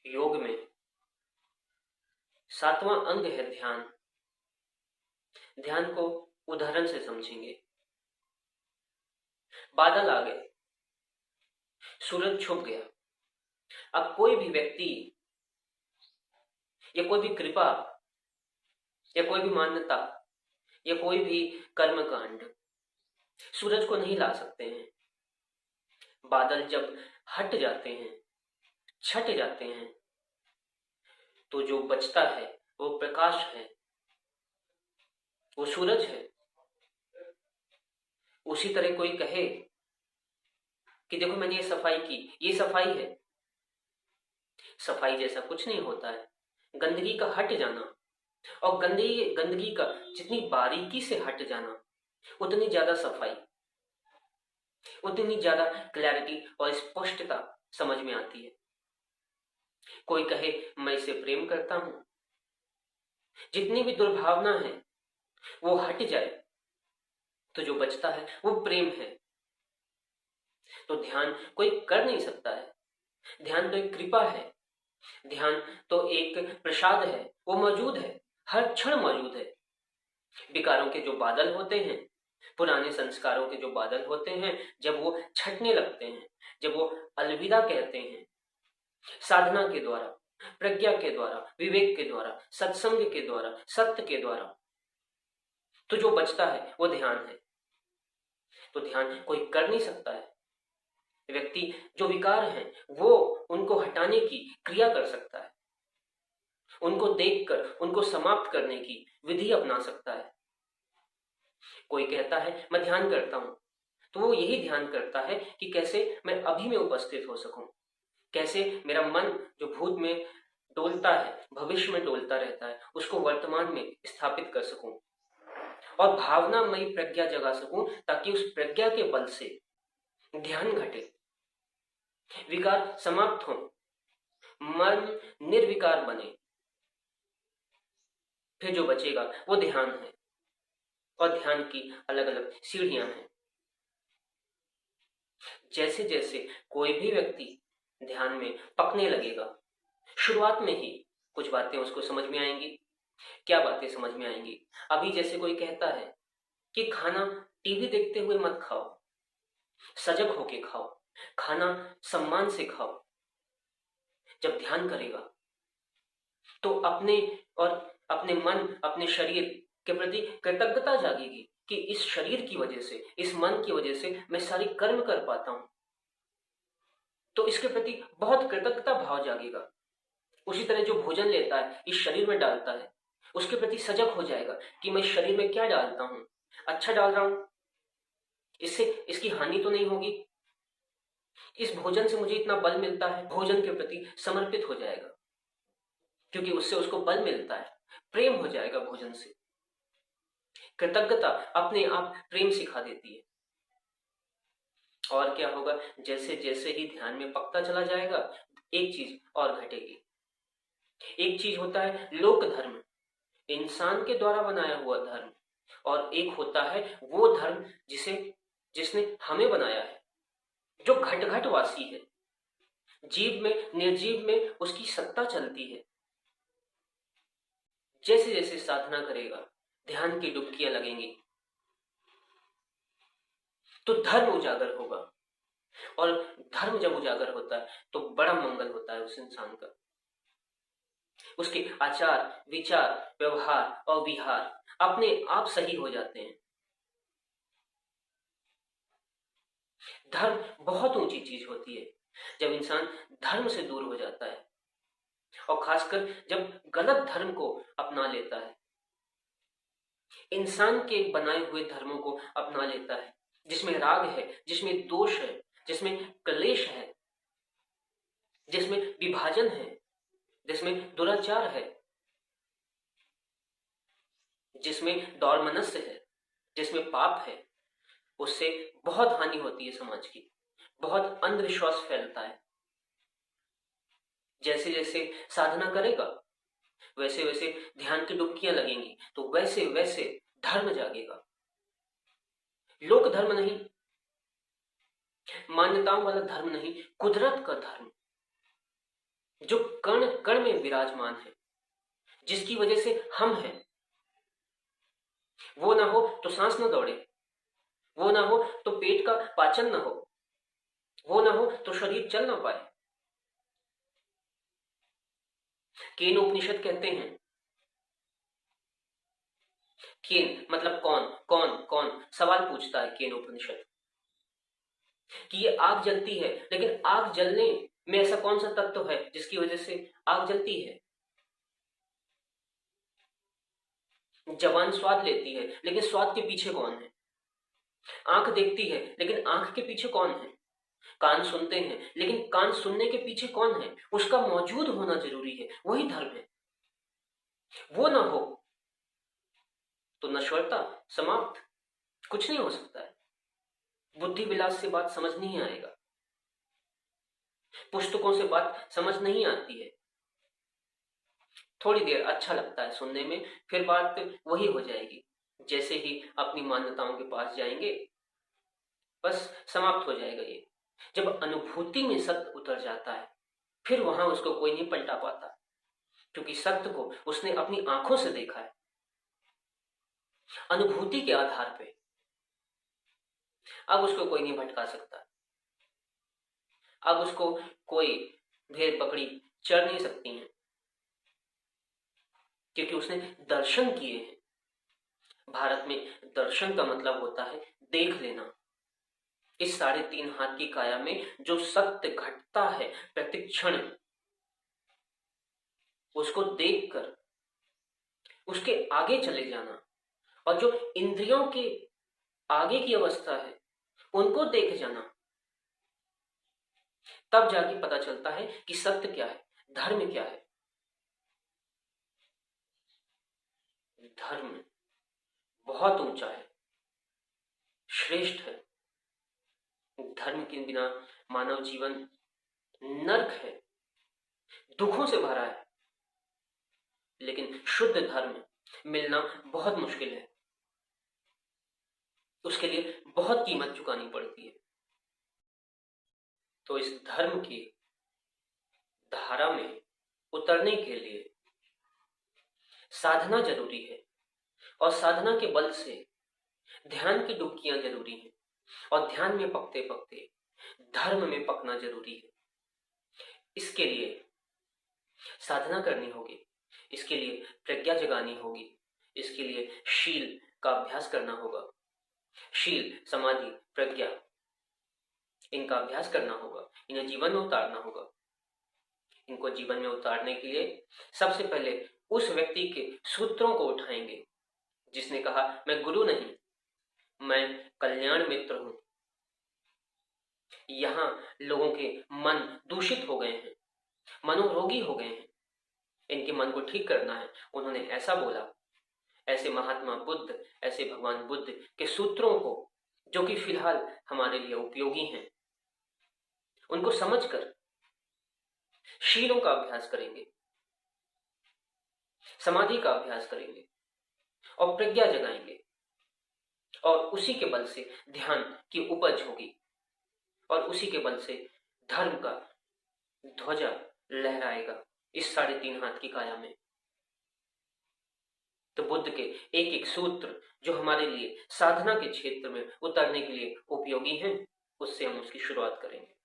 योग में सातवां अंग है ध्यान। ध्यान को उदाहरण से समझेंगे। बादल आ गए, सूरज छुप गया। अब कोई भी व्यक्ति या कोई भी कृपा या कोई भी मान्यता या कोई भी कर्मकांड सूरज को नहीं ला सकते हैं। बादल जब हट जाते हैं, छट जाते हैं, तो जो बचता है वो प्रकाश है, वो सूरज है। उसी तरह कोई कहे कि देखो मैंने ये सफाई की, ये सफाई है। सफाई जैसा कुछ नहीं होता है। गंदगी का हट जाना और गंदगी का जितनी बारीकी से हट जाना, उतनी ज्यादा सफाई, उतनी ज्यादा क्लैरिटी और स्पष्टता समझ में आती है। कोई कहे मैं इसे प्रेम करता हूं, जितनी भी दुर्भावना है वो हट जाए तो जो बचता है वो प्रेम है। तो ध्यान कोई कर नहीं सकता है। ध्यान तो एक कृपा है, ध्यान तो एक प्रसाद है, वो मौजूद है, हर क्षण मौजूद है। विकारों के जो बादल होते हैं, पुराने संस्कारों के जो बादल होते हैं, जब वो छटने लगते हैं, जब वो अलविदा कहते हैं, साधना के द्वारा, प्रज्ञा के द्वारा, विवेक के द्वारा, सत्संग के द्वारा, सत्य के द्वारा, तो जो बचता है वो ध्यान है। तो ध्यान कोई कर नहीं सकता है। व्यक्ति जो विकार हैं वो उनको हटाने की क्रिया कर सकता है, उनको देखकर उनको समाप्त करने की विधि अपना सकता है। कोई कहता है मैं ध्यान करता हूं, तो वो यही ध्यान करता है कि कैसे मैं अभी में उपस्थित हो सकूं, कैसे मेरा मन जो भूत में डोलता है, भविष्य में डोलता रहता है, उसको वर्तमान में स्थापित कर सकूं और भावनामयी प्रज्ञा जगा सकूं, ताकि उस प्रज्ञा के बल से ध्यान घटे, विकार समाप्त हो, मन निर्विकार बने। फिर जो बचेगा वो ध्यान है। और ध्यान की अलग अलग सीढ़ियां हैं। जैसे जैसे कोई भी व्यक्ति ध्यान में पकने लगेगा, शुरुआत में ही कुछ बातें उसको समझ में आएंगी। क्या बातें समझ में आएंगी? अभी जैसे कोई कहता है कि खाना टीवी देखते हुए मत खाओ, सजग होके खाओ, खाना सम्मान से खाओ। जब ध्यान करेगा तो अपने और अपने मन, अपने शरीर के प्रति कृतज्ञता जागेगी कि इस शरीर की वजह से, इस मन की वजह से मैं सारी कर्म कर पाता हूं। तो इसके प्रति बहुत कृतज्ञता भाव जागेगा। उसी तरह जो भोजन लेता है, इस शरीर में डालता है, उसके प्रति सजग हो जाएगा कि मैं शरीर में क्या डालता हूं, अच्छा डाल रहा हूं, इससे इसकी हानि तो नहीं होगी, इस भोजन से मुझे इतना बल मिलता है। भोजन के प्रति समर्पित हो जाएगा, क्योंकि उससे उसको बल मिलता है, प्रेम हो जाएगा भोजन से। कृतज्ञता अपने आप प्रेम सिखा देती है। और क्या होगा, जैसे जैसे ही ध्यान में पकता चला जाएगा, एक चीज और घटेगी। एक चीज होता है लोक धर्म, इंसान के द्वारा बनाया हुआ धर्म, और एक होता है वो धर्म जिसने हमें बनाया है, जो घट घट वासी है, जीव में निर्जीव में उसकी सत्ता चलती है। जैसे जैसे साधना करेगा, ध्यान की डुबकियां लगेंगी, तो धर्म उजागर होगा। और धर्म जब उजागर होता है तो बड़ा मंगल होता है उस इंसान का। उसके आचार, विचार, व्यवहार और विहार अपने आप सही हो जाते हैं। धर्म बहुत ऊंची चीज होती है जब इंसान धर्म से दूर हो जाता है, और खासकर जब गलत धर्म को अपना लेता है, इंसान के बनाए हुए धर्मों को अपना लेता है, जिसमें राग है, जिसमें दोष है, जिसमें क्लेश है, जिसमें विभाजन है, जिसमें दुराचार है, जिसमें दौर्मनस्य है, जिसमें पाप है। उससे बहुत हानि होती है समाज की, बहुत अंधविश्वास फैलता है। जैसे जैसे साधना करेगा, वैसे वैसे ध्यान की डुबकियां लगेंगी, तो वैसे वैसे धर्म जागेगा। लोक धर्म नहीं, मान्यताओं वाला धर्म नहीं, कुदरत का धर्म, जो कण कण में विराजमान है, जिसकी वजह से हम हैं, वो ना हो तो सांस न दौड़े, वो ना हो तो पेट का पाचन न हो, वो ना हो तो शरीर चल ना पाए। केन उपनिषद कहते हैं, केन मतलब कौन, कौन कौन सवाल पूछता है केन उपनिषद कि ये आग जलती है, लेकिन आग जलने में ऐसा कौन सा तत्व है जिसकी वजह से आग जलती है? जबान स्वाद लेती है, लेकिन स्वाद के पीछे कौन है? आंख देखती है, लेकिन आंख के पीछे कौन है? कान सुनते हैं, लेकिन कान सुनने के पीछे कौन है? उसका मौजूद होना जरूरी है, वही धर्म है। वो ना हो तो नश्वरता, समाप्त, कुछ नहीं हो सकता है। बुद्धि विलास से बात समझ नहीं आएगा, पुस्तकों से बात समझ नहीं आती है। थोड़ी देर अच्छा लगता है सुनने में, फिर बात वही हो जाएगी। जैसे ही अपनी मान्यताओं के पास जाएंगे, बस समाप्त हो जाएगा ये। जब अनुभूति में सत्य उतर जाता है, फिर वहां उसको कोई नहीं पलटा पाता, क्योंकि सत्य को उसने अपनी आंखों से देखा है, अनुभूति के आधार पे। अब उसको कोई नहीं भटका सकता, अब उसको कोई भेड़ बकरी चढ़ नहीं सकती हैं, क्योंकि उसने दर्शन किए हैं। भारत में दर्शन का मतलब होता है देख लेना। इस 3.5 हाथ की काया में जो सत्य घटता है प्रतिक्षण, उसको देखकर उसके आगे चले जाना, और जो इंद्रियों के आगे की अवस्था है उनको देख जाना, तब जाके पता चलता है कि सत्य क्या है, धर्म क्या है। धर्म बहुत ऊंचा है, श्रेष्ठ है। धर्म के बिना मानव जीवन नर्क है, दुखों से भरा है। लेकिन शुद्ध धर्म मिलना बहुत मुश्किल है, उसके लिए बहुत कीमत चुकानी पड़ती है। तो इस धर्म की धारा में उतरने के लिए साधना जरूरी है, और साधना के बल से ध्यान की डुबकियां जरूरी हैं, और ध्यान में पकते पकते धर्म में पकना जरूरी है। इसके लिए साधना करनी होगी, इसके लिए प्रज्ञा जगानी होगी, इसके लिए शील का अभ्यास करना होगा। शील, समाधि, प्रज्ञा, इनका अभ्यास करना होगा, इन्हें जीवन में उतारना होगा। इनको जीवन में उतारने के लिए सबसे पहले उस व्यक्ति के सूत्रों को उठाएंगे जिसने कहा मैं गुरु नहीं, मैं कल्याण मित्र हूं। यहां लोगों के मन दूषित हो गए हैं, मनोरोगी हो गए हैं, इनके मन को ठीक करना है। उन्होंने ऐसा बोला। ऐसे महात्मा बुद्ध, ऐसे भगवान बुद्ध के सूत्रों को, जो कि फिलहाल हमारे लिए उपयोगी हैं, उनको समझकर शीलों का अभ्यास करेंगे, समाधि का अभ्यास करेंगे, और प्रज्ञा जगाएंगे, और उसी के बल से ध्यान की उपज होगी, और उसी के बल से धर्म का ध्वजा लहराएगा इस 3.5 हाथ की काया में। तो बुद्ध के एक एक सूत्र जो हमारे लिए साधना के क्षेत्र में उतरने के लिए उपयोगी हैं, उससे हम उसकी शुरुआत करेंगे।